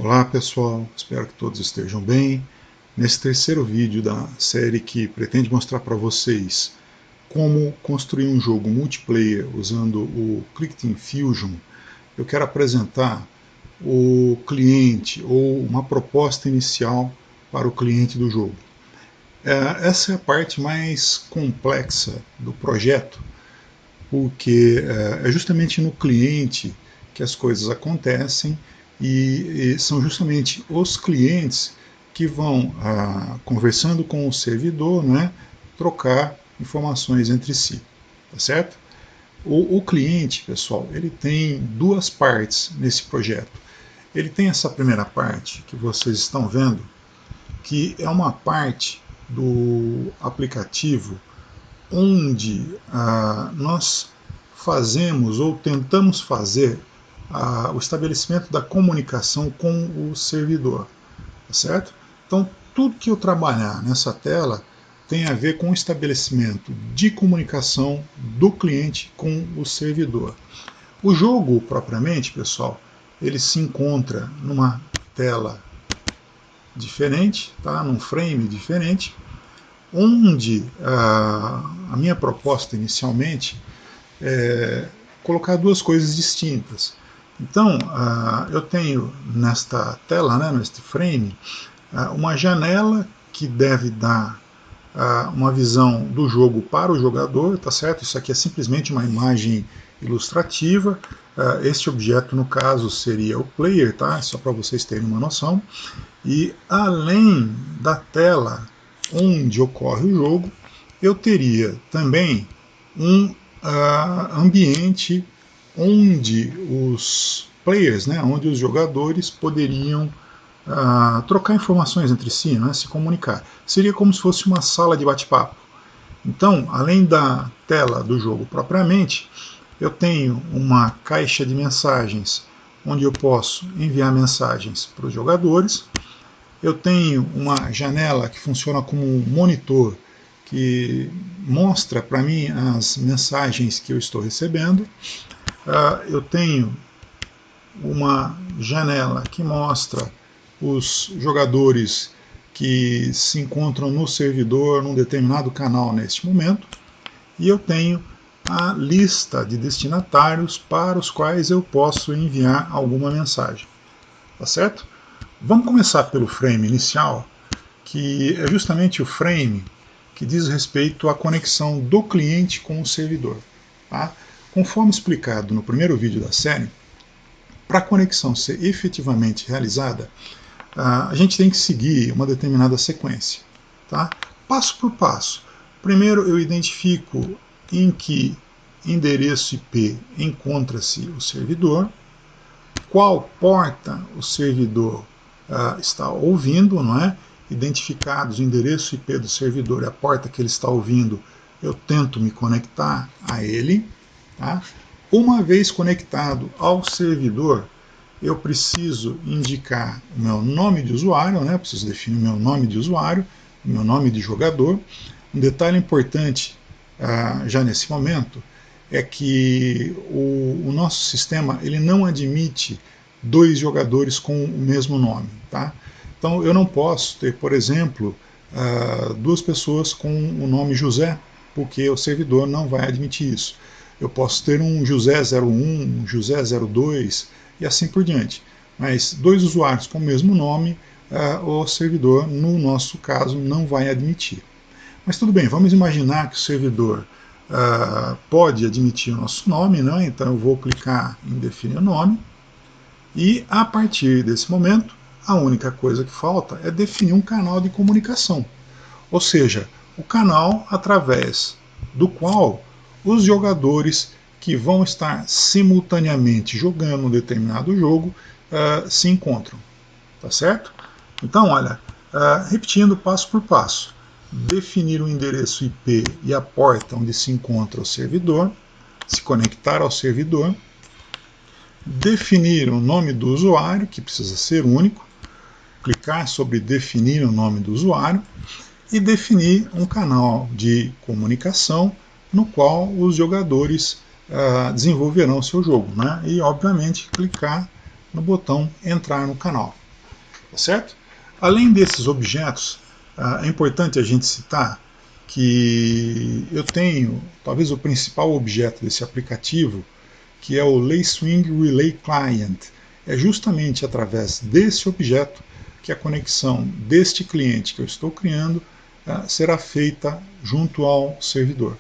Olá pessoal, espero que todos estejam bem. Nesse terceiro vídeo da série que pretende mostrar para vocês como construir um jogo multiplayer usando o Clickteam Fusion, eu quero apresentar o cliente ou uma proposta inicial para o cliente do jogo. Essa é a parte mais complexa do projeto, porque é justamente no cliente que as coisas acontecem e são justamente os clientes que vão, conversando com o servidor, né, trocar informações entre si, tá certo? O cliente, pessoal, ele tem duas partes nesse projeto. Ele tem essa primeira parte que vocês estão vendo, que é uma parte do aplicativo onde nós fazemos ou tentamos fazer o estabelecimento da comunicação com o servidor, tá certo? Então, tudo que eu trabalhar nessa tela tem a ver com o estabelecimento de comunicação do cliente com o servidor. O jogo, propriamente, pessoal, ele se encontra numa tela diferente, tá? Num frame diferente, onde a minha proposta inicialmente é colocar duas coisas distintas. Então, eu tenho nesta tela, né, neste frame, uma janela que deve dar uma visão do jogo para o jogador, tá certo? Isso aqui é simplesmente uma imagem ilustrativa. Este objeto, no caso, seria o player, tá? Só para vocês terem uma noção. E além da tela onde ocorre o jogo, eu teria também um ambiente onde os players, né, onde os jogadores poderiam trocar informações entre si, né, se comunicar. Seria como se fosse uma sala de bate-papo. Então, além da tela do jogo propriamente, eu tenho uma caixa de mensagens onde eu posso enviar mensagens para os jogadores. Eu tenho uma janela que funciona como um monitor que mostra para mim as mensagens que eu estou recebendo. Eu tenho uma janela que mostra os jogadores que se encontram no servidor num determinado canal neste momento. E eu tenho a lista de destinatários para os quais eu posso enviar alguma mensagem. Tá certo? Vamos começar pelo frame inicial, que é justamente o frame que diz respeito à conexão do cliente com o servidor. Tá? Conforme explicado no primeiro vídeo da série, para a conexão ser efetivamente realizada, a gente tem que seguir uma determinada sequência. Tá? Passo por passo. Primeiro eu identifico em que endereço IP encontra-se o servidor, qual porta o servidor está ouvindo, não é? Identificados o endereço IP do servidor e a porta que ele está ouvindo, eu tento me conectar a ele. Tá? Uma vez conectado ao servidor, eu preciso indicar o meu nome de usuário, né? Eu preciso definir o meu nome de usuário, o meu nome de jogador. Um detalhe importante já nesse momento é que o nosso sistema ele não admite dois jogadores com o mesmo nome. Tá? Então eu não posso ter, por exemplo, duas pessoas com o nome José, porque o servidor não vai admitir isso. Eu posso ter um José 01, um José 02 e assim por diante. Mas dois usuários com o mesmo nome, o servidor, no nosso caso, não vai admitir. Mas tudo bem, vamos imaginar que o servidor pode admitir o nosso nome, né? Então eu vou clicar em definir o nome. E a partir desse momento, a única coisa que falta é definir um canal de comunicação. Ou seja, o canal através do qual os jogadores que vão estar simultaneamente jogando um determinado jogo se encontram. Tá certo? Então, olha, repetindo passo por passo. Definir o endereço IP e a porta onde se encontra o servidor, se conectar ao servidor, definir o nome do usuário, que precisa ser único, clicar sobre definir o nome do usuário e definir um canal de comunicação no qual os jogadores desenvolverão o seu jogo, né? E obviamente clicar no botão entrar no canal. tá certo? Além desses objetos, é importante a gente citar que eu tenho talvez o principal objeto desse aplicativo, que é o LaySwing Relay Client. É justamente através desse objeto que a conexão deste cliente que eu estou criando será feita junto ao servidor.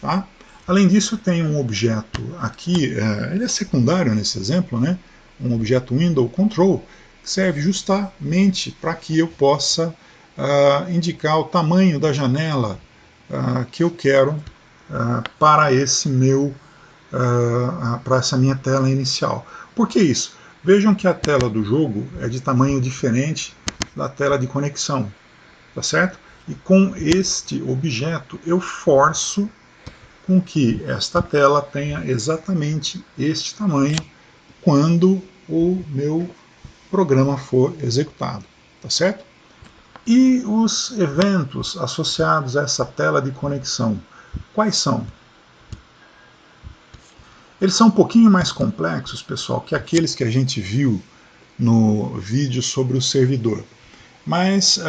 Tá? Além disso, eu tenho um objeto aqui, ele é secundário nesse exemplo, né? Um objeto Window Control, que serve justamente para que eu possa indicar o tamanho da janela que eu quero para esse meu para essa minha tela inicial. Por que isso? Vejam que a tela do jogo é de tamanho diferente da tela de conexão, tá certo? E com este objeto eu forço com que esta tela tenha exatamente este tamanho quando o meu programa for executado, tá certo? E os eventos associados a essa tela de conexão, quais são? Eles são um pouquinho mais complexos, pessoal, que aqueles que a gente viu no vídeo sobre o servidor. Mas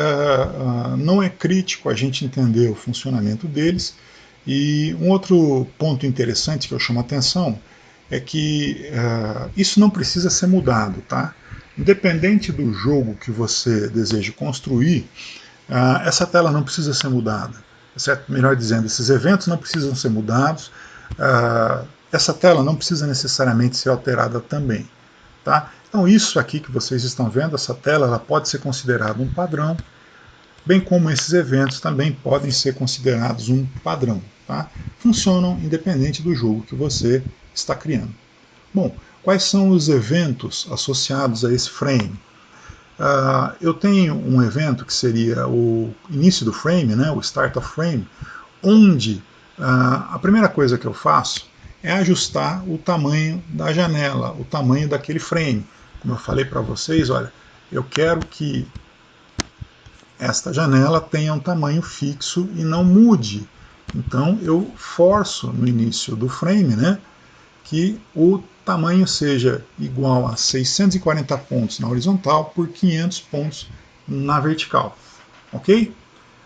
não é crítico a gente entender o funcionamento deles. E um outro ponto interessante que eu chamo a atenção é que isso não precisa ser mudado, tá? Independente do jogo que você deseja construir, essa tela não precisa ser mudada, certo? Melhor dizendo, esses eventos não precisam ser mudados, essa tela não precisa necessariamente ser alterada também. Tá? Então isso aqui que vocês estão vendo, essa tela, ela pode ser considerada um padrão, bem como esses eventos também podem ser considerados um padrão. Tá? Funcionam independente do jogo que você está criando. Bom, quais são os eventos associados a esse frame? Eu tenho um evento que seria o início do frame, né, o start of frame, onde a primeira coisa que eu faço é ajustar o tamanho da janela, o tamanho daquele frame. Como eu falei para vocês, olha, eu quero que esta janela tenha um tamanho fixo e não mude. Então eu forço no início do frame, né, que o tamanho seja igual a 640 pontos na horizontal por 500 pontos na vertical. Ok?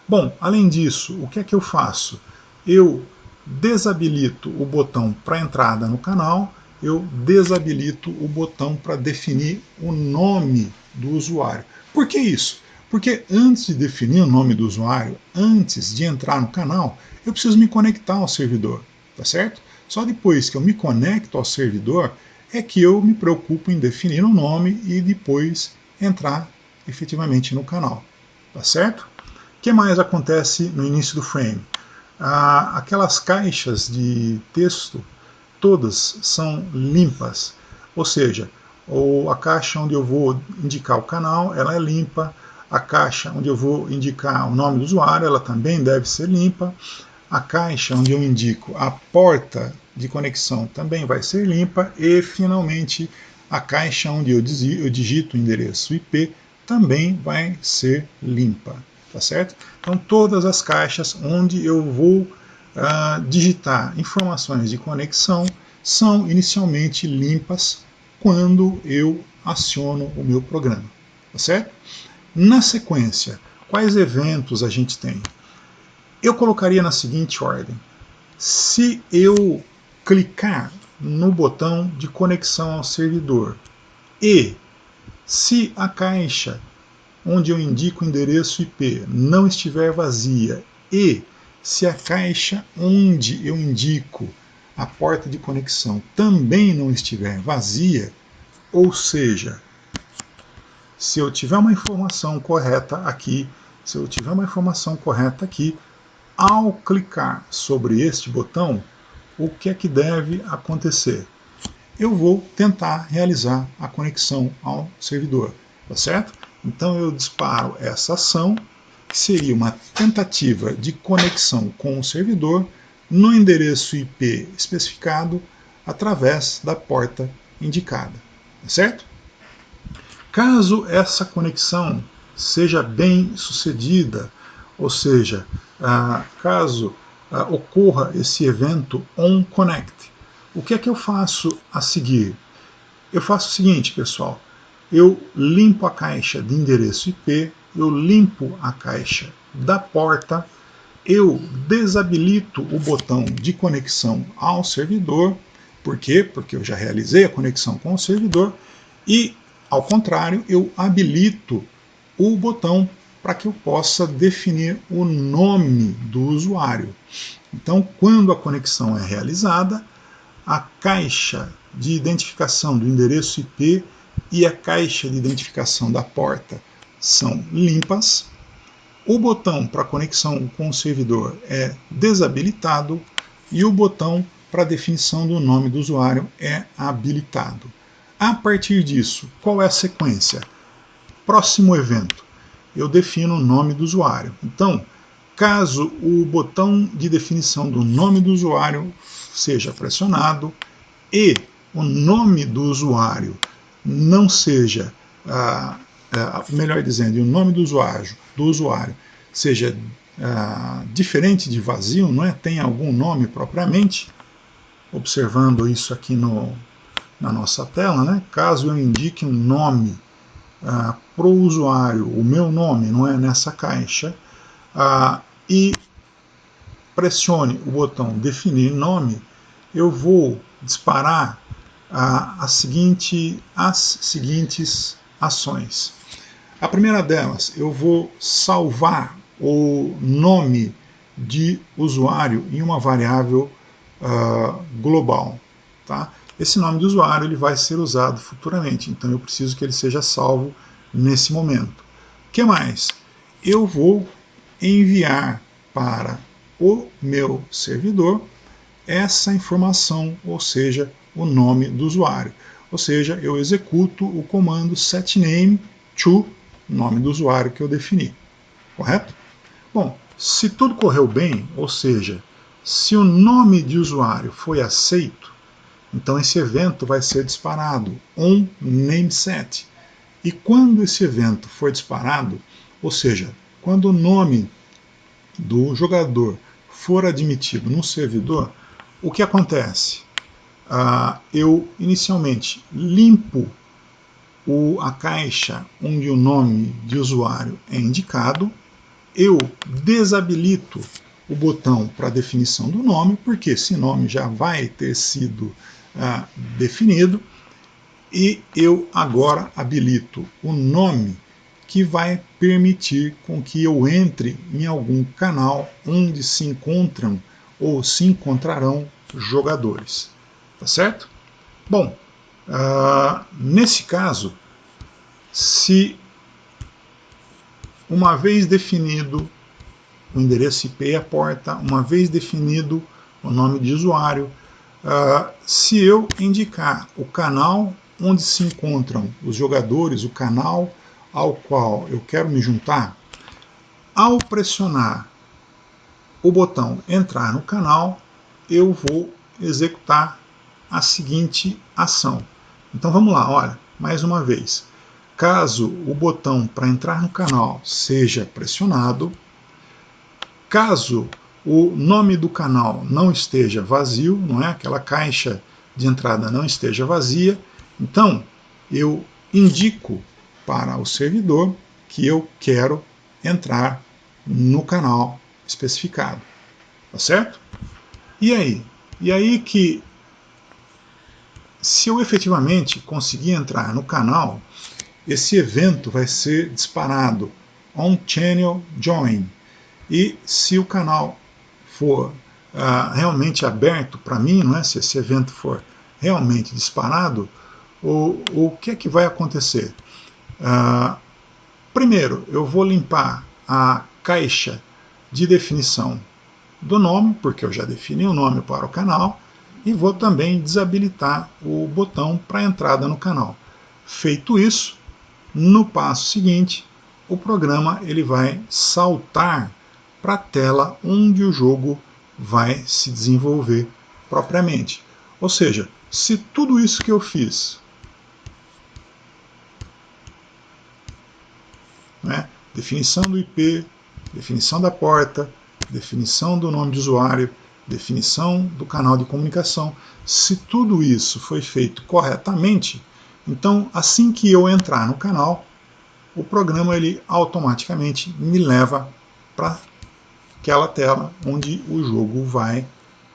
Bom, além disso, o que é que eu faço? Eu desabilito o botão para entrada no canal, eu desabilito o botão para definir o nome do usuário. Por que isso? Porque antes de definir o nome do usuário, antes de entrar no canal, eu preciso me conectar ao servidor, tá certo? Só depois que eu me conecto ao servidor é que eu me preocupo em definir o nome e depois entrar efetivamente no canal, tá certo? O que mais acontece no início do frame? Aquelas caixas de texto todas são limpas, ou seja, a caixa onde eu vou indicar o canal, ela é limpa, a caixa onde eu vou indicar o nome do usuário, ela também deve ser limpa, a caixa onde eu indico a porta de conexão também vai ser limpa e, finalmente, a caixa onde eu digito o endereço IP também vai ser limpa. Tá certo? Então, todas as caixas onde eu vou digitar informações de conexão são inicialmente limpas quando eu aciono o meu programa. Tá certo? Na sequência, quais eventos a gente tem? Eu colocaria na seguinte ordem. Se eu clicar no botão de conexão ao servidor e se a caixa onde eu indico o endereço IP não estiver vazia e se a caixa onde eu indico a porta de conexão também não estiver vazia, ou seja, se eu tiver uma informação correta aqui, ao clicar sobre este botão, o que é que deve acontecer? Eu vou tentar realizar a conexão ao servidor, tá certo? Então eu disparo essa ação, que seria uma tentativa de conexão com o servidor no endereço IP especificado através da porta indicada, tá certo? Caso essa conexão seja bem sucedida, ou seja, caso ocorra esse evento onConnect, o que é que eu faço a seguir? Eu faço o seguinte, pessoal, eu limpo a caixa de endereço IP, eu limpo a caixa da porta, eu desabilito o botão de conexão ao servidor. Por quê? Porque eu já realizei a conexão com o servidor. E, ao contrário, eu habilito o botão para que eu possa definir o nome do usuário. Então, quando a conexão é realizada, a caixa de identificação do endereço IP e a caixa de identificação da porta são limpas, o botão para conexão com o servidor é desabilitado e o botão para definição do nome do usuário é habilitado. A partir disso, qual é a sequência? Próximo evento, eu defino o nome do usuário. Então, caso o botão de definição do nome do usuário seja pressionado e o nome do usuário não seja, melhor dizendo, o nome do usuário seja diferente de vazio, não é? Tem algum nome propriamente, observando isso aqui na nossa tela, né? Caso eu indique um nome para o usuário, o meu nome, não é, nessa caixa, e pressione o botão definir nome, eu vou disparar as seguintes ações. A primeira delas, eu vou salvar o nome de usuário em uma variável global. Tá? Esse nome de usuário ele vai ser usado futuramente, então eu preciso que ele seja salvo nesse momento. O que mais? Eu vou enviar para o meu servidor essa informação, ou seja, o nome do usuário. Ou seja, eu executo o comando setName to nome do usuário que eu defini. Correto? Bom, se tudo correu bem, ou seja, se o nome de usuário foi aceito, então esse evento vai ser disparado onNameSet. E quando esse evento for disparado, ou seja, quando o nome do jogador for admitido no servidor, o que acontece? Eu inicialmente limpo a caixa onde o nome de usuário é indicado, eu desabilito o botão para definição do nome, porque esse nome já vai ter sido definido, e eu agora habilito o nome que vai permitir com que eu entre em algum canal onde se encontram ou se encontrarão jogadores. Tá certo? Bom, nesse caso, se uma vez definido o endereço IP e a porta, uma vez definido o nome de usuário, se eu indicar o canal onde se encontram os jogadores, o canal ao qual eu quero me juntar, ao pressionar o botão entrar no canal, eu vou executar a seguinte ação. Então vamos lá, olha, mais uma vez. Caso o botão para entrar no canal seja pressionado, caso o nome do canal não esteja vazio, não é? Aquela caixa de entrada não esteja vazia, então eu indico para o servidor que eu quero entrar no canal especificado. Tá certo? E aí? E aí que, se eu efetivamente conseguir entrar no canal, esse evento vai ser disparado onChannel Join. E se o canal for realmente aberto para mim, não é? Se esse evento for realmente disparado, o que é que vai acontecer? Primeiro, eu vou limpar a caixa de definição do nome, porque eu já defini o nome para o canal, e vou também desabilitar o botão para entrada no canal. Feito isso, no passo seguinte, o programa ele vai saltar para a tela onde o jogo vai se desenvolver propriamente. Ou seja, se tudo isso que eu fiz, né, definição do IP, definição da porta, definição do nome de usuário, definição do canal de comunicação, se tudo isso foi feito corretamente, Então, assim que eu entrar no canal, o programa ele automaticamente me leva para aquela tela onde o jogo vai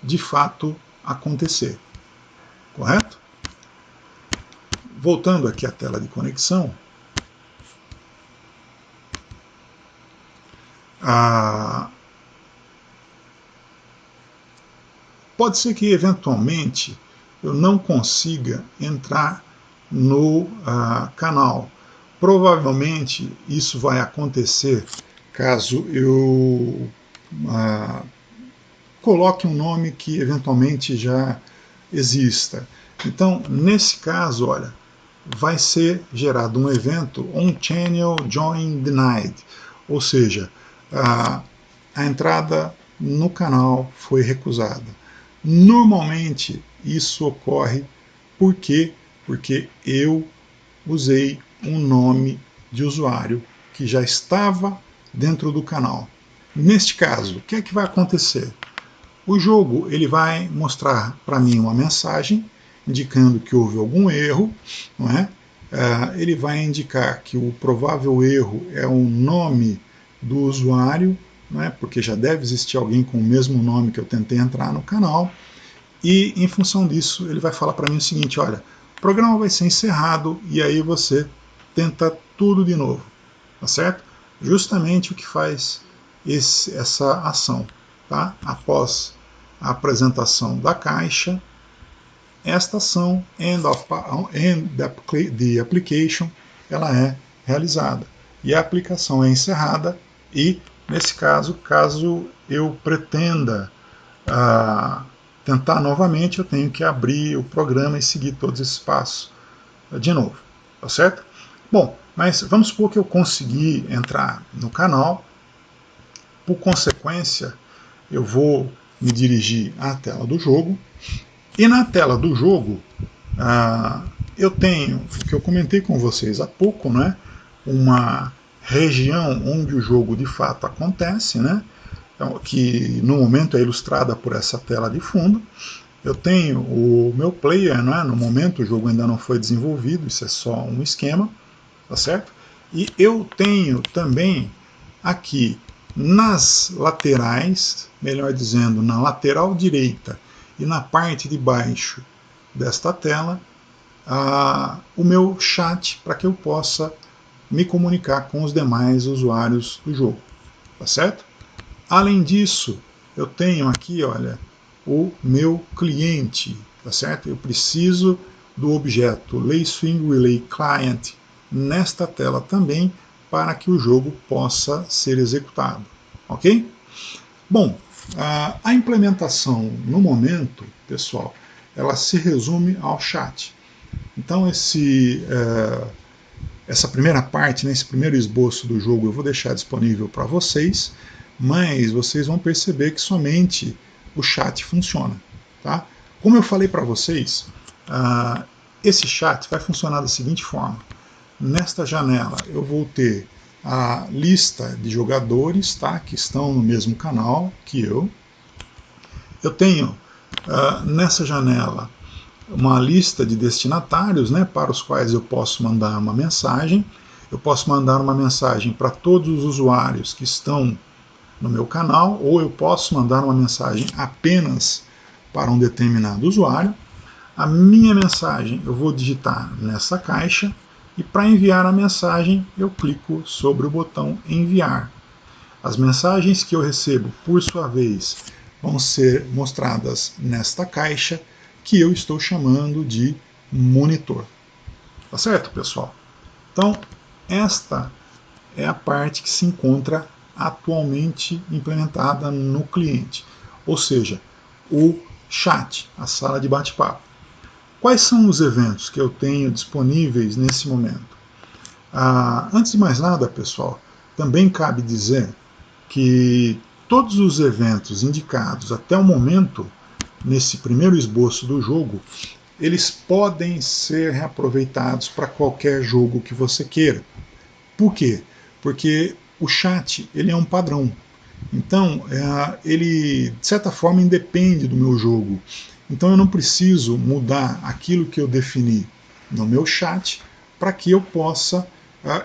de fato acontecer. Correto? Voltando aqui à tela de conexão, pode ser que eventualmente eu não consiga entrar no canal. Provavelmente isso vai acontecer caso eu coloque um nome que eventualmente já exista. Então, nesse caso, olha, vai ser gerado um evento on-channel join denied, ou seja, a entrada no canal foi recusada. Normalmente isso ocorre porque eu usei um nome de usuário que já estava dentro do canal. Neste caso, o que é que vai acontecer? O jogo ele vai mostrar para mim uma mensagem indicando que houve algum erro, não é? Ele vai indicar que o provável erro é o nome do usuário, não é? Porque já deve existir alguém com o mesmo nome que eu tentei entrar no canal, e em função disso ele vai falar para mim o seguinte: olha, o programa vai ser encerrado e aí você tenta tudo de novo, tá certo? Justamente o que faz essa ação, tá? Após a apresentação da caixa, esta ação end the application ela é realizada e a aplicação é encerrada, e nesse caso eu pretenda tentar novamente, eu tenho que abrir o programa e seguir todos esses passos de novo, tá certo? Bom, mas vamos supor que eu consegui entrar no canal. Por consequência, eu vou me dirigir à tela do jogo, e na tela do jogo eu tenho, o que eu comentei com vocês há pouco, né, uma região onde o jogo de fato acontece, né, que no momento é ilustrada por essa tela de fundo. Eu tenho o meu player, né, no momento o jogo ainda não foi desenvolvido, isso é só um esquema, tá certo? E eu tenho também aqui nas laterais, melhor dizendo, na lateral direita e na parte de baixo desta tela, o meu chat para que eu possa me comunicar com os demais usuários do jogo, tá certo? Além disso, eu tenho aqui, olha, o meu cliente, tá certo? Eu preciso do objeto LaySwingRelayClient nesta tela também para que o jogo possa ser executado, ok? Bom, a implementação no momento, pessoal, ela se resume ao chat. Então essa primeira parte, esse primeiro esboço do jogo eu vou deixar disponível para vocês, mas vocês vão perceber que somente o chat funciona, tá? Como eu falei para vocês, esse chat vai funcionar da seguinte forma. Nesta janela eu vou ter a lista de jogadores, tá, que estão no mesmo canal que eu. Eu tenho nessa janela uma lista de destinatários, né, para os quais eu posso mandar uma mensagem. Eu posso mandar uma mensagem para todos os usuários que estão no meu canal, ou eu posso mandar uma mensagem apenas para um determinado usuário. A minha mensagem eu vou digitar nessa caixa, e para enviar a mensagem eu clico sobre o botão enviar. As mensagens que eu recebo, por sua vez, vão ser mostradas nesta caixa que eu estou chamando de monitor. Tá certo, pessoal? Então, esta é a parte que se encontra atualmente implementada no cliente, ou seja, o chat, a sala de bate-papo. Quais são os eventos que eu tenho disponíveis nesse momento? Antes de mais nada, pessoal, também cabe dizer que todos os eventos indicados até o momento, nesse primeiro esboço do jogo, eles podem ser reaproveitados para qualquer jogo que você queira. Por quê? Porque o chat ele é um padrão. Então, ele, de certa forma, independe do meu jogo. Então, eu não preciso mudar aquilo que eu defini. no meu chat para que eu possa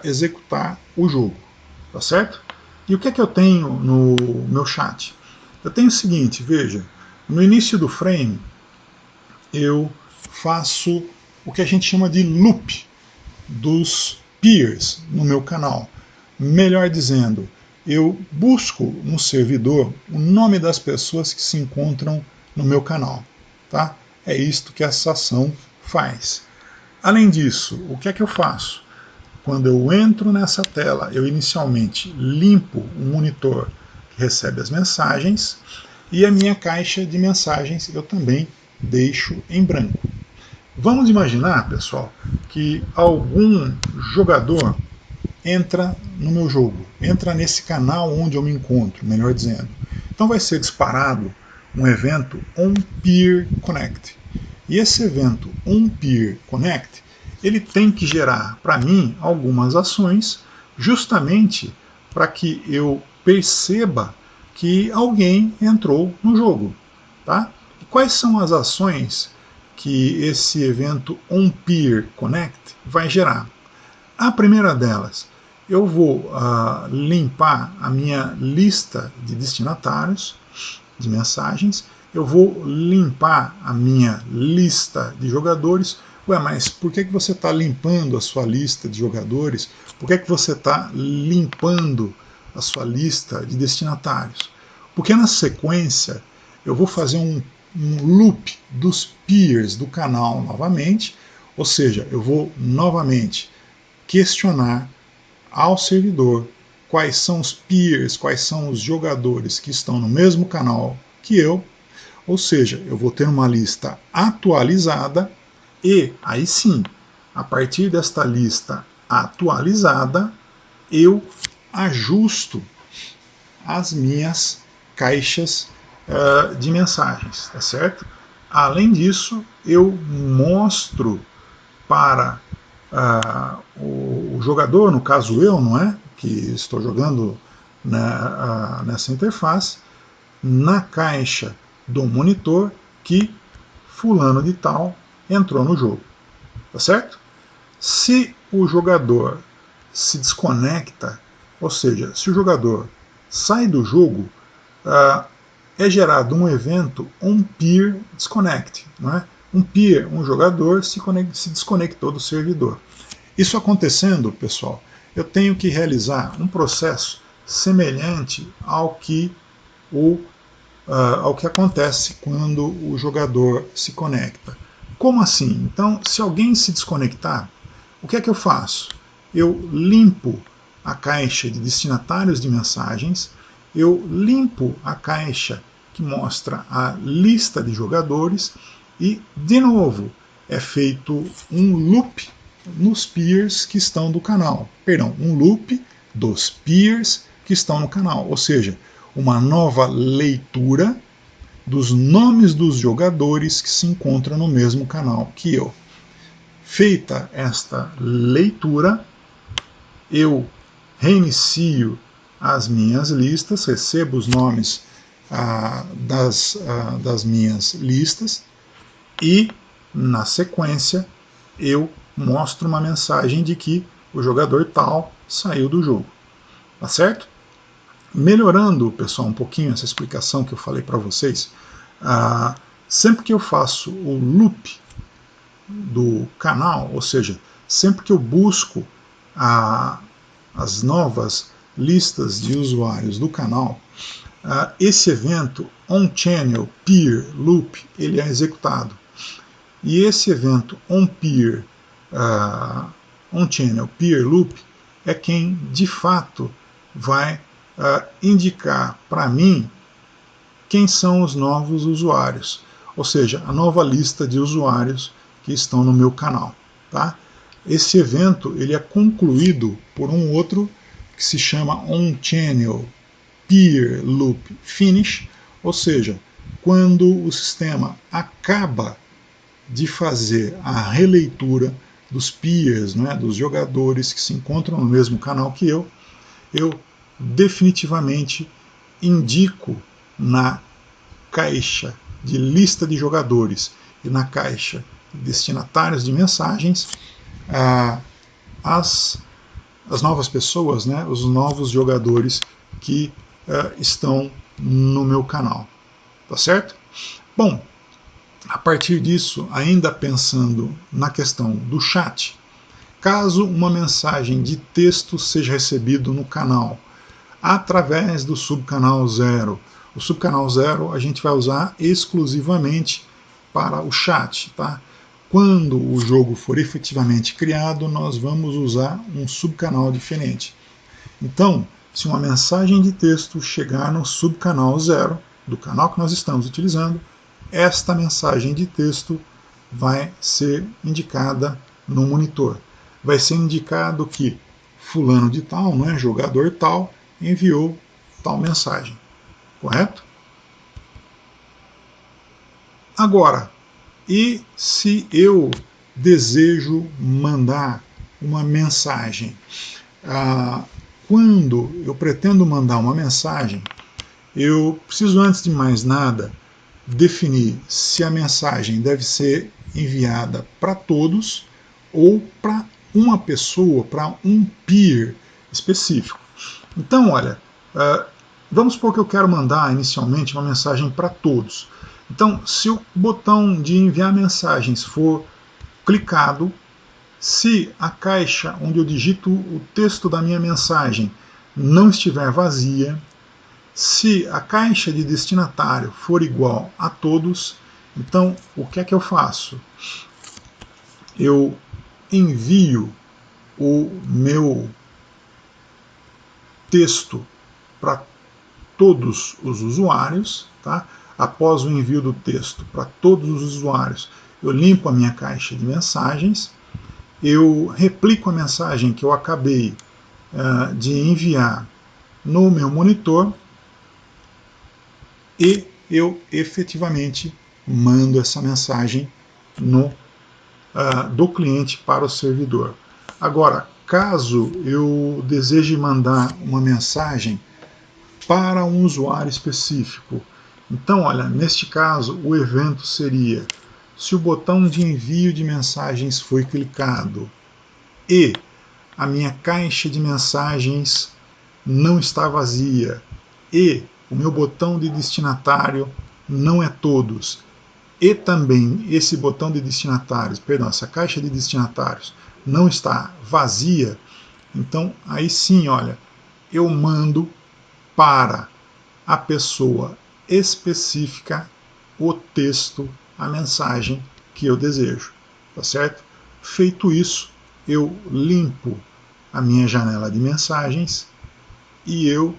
executar o jogo, tá certo? E o que é que eu tenho no meu chat? Eu tenho o seguinte, veja, no início do frame eu faço o que a gente chama de loop dos peers no meu canal. Melhor dizendo, eu busco no servidor o nome das pessoas que se encontram no meu canal. Tá? É isto que essa ação faz. Além disso, o que é que eu faço? Quando eu entro nessa tela, eu inicialmente limpo o monitor que recebe as mensagens e a minha caixa de mensagens eu também deixo em branco. Vamos imaginar, pessoal, que algum jogador entra no meu jogo, entra nesse canal onde eu me encontro, melhor dizendo. Então vai ser disparado um evento onPeer Connect. E esse evento onPeer Connect, ele tem que gerar para mim algumas ações, justamente para que eu perceba que alguém entrou no jogo. Tá? E quais são as ações que esse evento onPeer Connect vai gerar? A primeira delas, eu vou limpar a minha lista de destinatários de mensagens, eu vou limpar a minha lista de jogadores. Ué, mas por que você está limpando a sua lista de jogadores? Por que você está limpando a sua lista de destinatários? Porque na sequência eu vou fazer um loop dos peers do canal novamente, ou seja, eu vou novamente questionar ao servidor quais são os peers, quais são os jogadores que estão no mesmo canal que eu, ou seja, eu vou ter uma lista atualizada e aí sim, a partir desta lista atualizada, eu ajusto as minhas caixas de mensagens, tá certo? Além disso, eu mostro para o jogador, no caso eu, não é? Que estou jogando nessa interface, na caixa do monitor que fulano de tal entrou no jogo. Tá certo? Se o jogador se desconecta, ou seja, se o jogador sai do jogo, é gerado um evento onPeer Disconnect. Não é? Um peer, um jogador, se desconectou do servidor. Isso acontecendo, pessoal, eu tenho que realizar um processo semelhante ao que acontece quando o jogador se conecta. Como assim? Então, se alguém se desconectar, o que é que eu faço? Eu limpo a caixa de destinatários de mensagens, eu limpo a caixa que mostra a lista de jogadores e, de novo, é feito um loop nos peers que estão do canal. Perdão, um loop dos peers que estão no canal. Ou seja, uma nova leitura dos nomes dos jogadores que se encontram no mesmo canal que eu. Feita esta leitura, eu reinicio as minhas listas, recebo os nomes das minhas listas e, na sequência, eu mostro uma mensagem de que o jogador tal saiu do jogo. Tá certo? Melhorando, pessoal, um pouquinho essa explicação que eu falei para vocês, sempre que eu faço o loop do canal, ou seja, sempre que eu busco as novas listas de usuários do canal, esse evento onChannel Peer Loop ele é executado. E esse evento onPeer onChannel Peer Loop é quem de fato vai indicar para mim quem são os novos usuários, ou seja, a nova lista de usuários que estão no meu canal. Tá? Esse evento ele é concluído por um outro que se chama onChannel Peer Loop Finish, ou seja, quando o sistema acaba de fazer a releitura dos peers, né, dos jogadores que se encontram no mesmo canal que eu definitivamente indico na caixa de lista de jogadores e na caixa destinatários de mensagens, as novas pessoas, né, os novos jogadores que estão no meu canal. Tá certo? Bom, a partir disso, ainda pensando na questão do chat, caso uma mensagem de texto seja recebida no canal através do subcanal 0, o subcanal 0 a gente vai usar exclusivamente para o chat, tá? Quando o jogo for efetivamente criado, nós vamos usar um subcanal diferente. Então, se uma mensagem de texto chegar no subcanal 0 do canal que nós estamos utilizando, esta mensagem de texto vai ser indicada no monitor. Vai ser indicado que fulano de tal, né, jogador tal, enviou tal mensagem. Correto? Agora, e se eu desejo mandar uma mensagem? Quando eu pretendo mandar uma mensagem, eu preciso, antes de mais nada, definir se a mensagem deve ser enviada para todos ou para uma pessoa, para um peer específico. Então, olha, vamos supor que eu quero mandar inicialmente uma mensagem para todos. Então, se o botão de enviar mensagens for clicado, se a caixa onde eu digito o texto da minha mensagem não estiver vazia, se a caixa de destinatário for igual a todos, então o que é que eu faço? Eu envio o meu texto para todos os usuários, tá? Após o envio do texto para todos os usuários, eu limpo a minha caixa de mensagens, eu replico a mensagem que eu acabei de enviar no meu monitor e eu efetivamente mando essa mensagem do cliente para o servidor. Agora, caso eu deseje mandar uma mensagem para um usuário específico, então, olha, neste caso, o evento seria: se o botão de envio de mensagens foi clicado e a minha caixa de mensagens não está vazia e o meu botão de destinatário não é todos, e também esse botão de destinatários, perdão, essa caixa de destinatários não está vazia, então aí sim, olha, eu mando para a pessoa específica o texto, a mensagem que eu desejo, tá certo? Feito isso, eu limpo a minha janela de mensagens e eu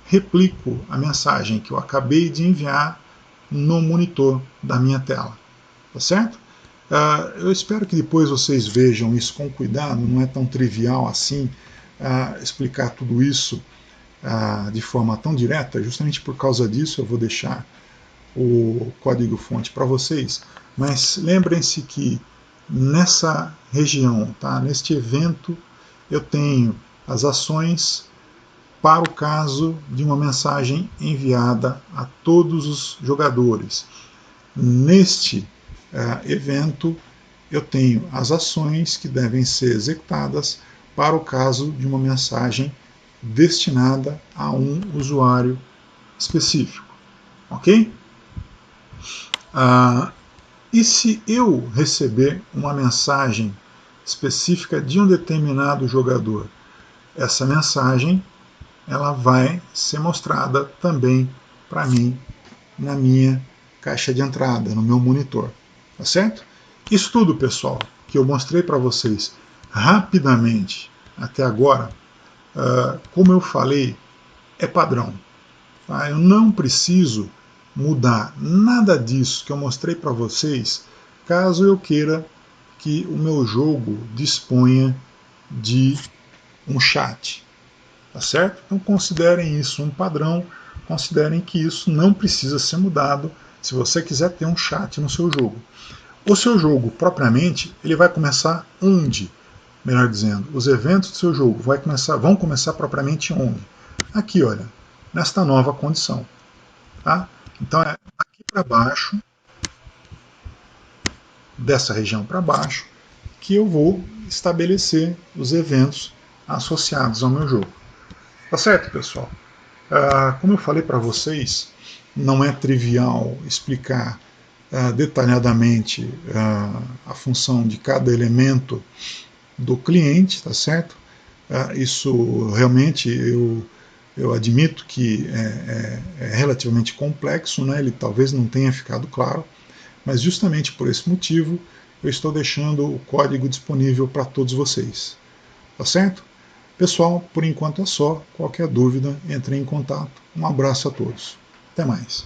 replico a mensagem que eu acabei de enviar no monitor da minha tela, tá certo? Eu espero que depois vocês vejam isso com cuidado, não é tão trivial assim explicar tudo isso de forma tão direta. Justamente por causa disso eu vou deixar o código-fonte para vocês, mas lembrem-se que nessa região, tá, neste evento, eu tenho as ações para o caso de uma mensagem enviada a todos os jogadores. Neste evento, eu tenho as ações que devem ser executadas para o caso de uma mensagem destinada a um usuário específico. Ok? E se eu receber uma mensagem específica de um determinado jogador, essa mensagem ela vai ser mostrada também para mim na minha caixa de entrada, no meu monitor. Tá certo? Isso tudo, pessoal, que eu mostrei para vocês rapidamente até agora, como eu falei, é padrão. Tá? Eu não preciso mudar nada disso que eu mostrei para vocês, caso eu queira que o meu jogo disponha de um chat. Tá certo? Então considerem isso um padrão, considerem que isso não precisa ser mudado se você quiser ter um chat no seu jogo. O seu jogo, propriamente, ele vai começar onde? Melhor dizendo, os eventos do seu jogo vão começar propriamente onde? Aqui, olha, nesta nova condição. Tá? Então é aqui para baixo, dessa região para baixo que eu vou estabelecer os eventos associados ao meu jogo. Tá certo, pessoal? Como eu falei para vocês, não é trivial explicar detalhadamente a função de cada elemento do cliente, tá certo? Isso realmente eu admito que é relativamente complexo, né? Ele talvez não tenha ficado claro, mas justamente por esse motivo eu estou deixando o código disponível para todos vocês. Tá certo? Pessoal, por enquanto é só. Qualquer dúvida, entre em contato. Um abraço a todos. Até mais.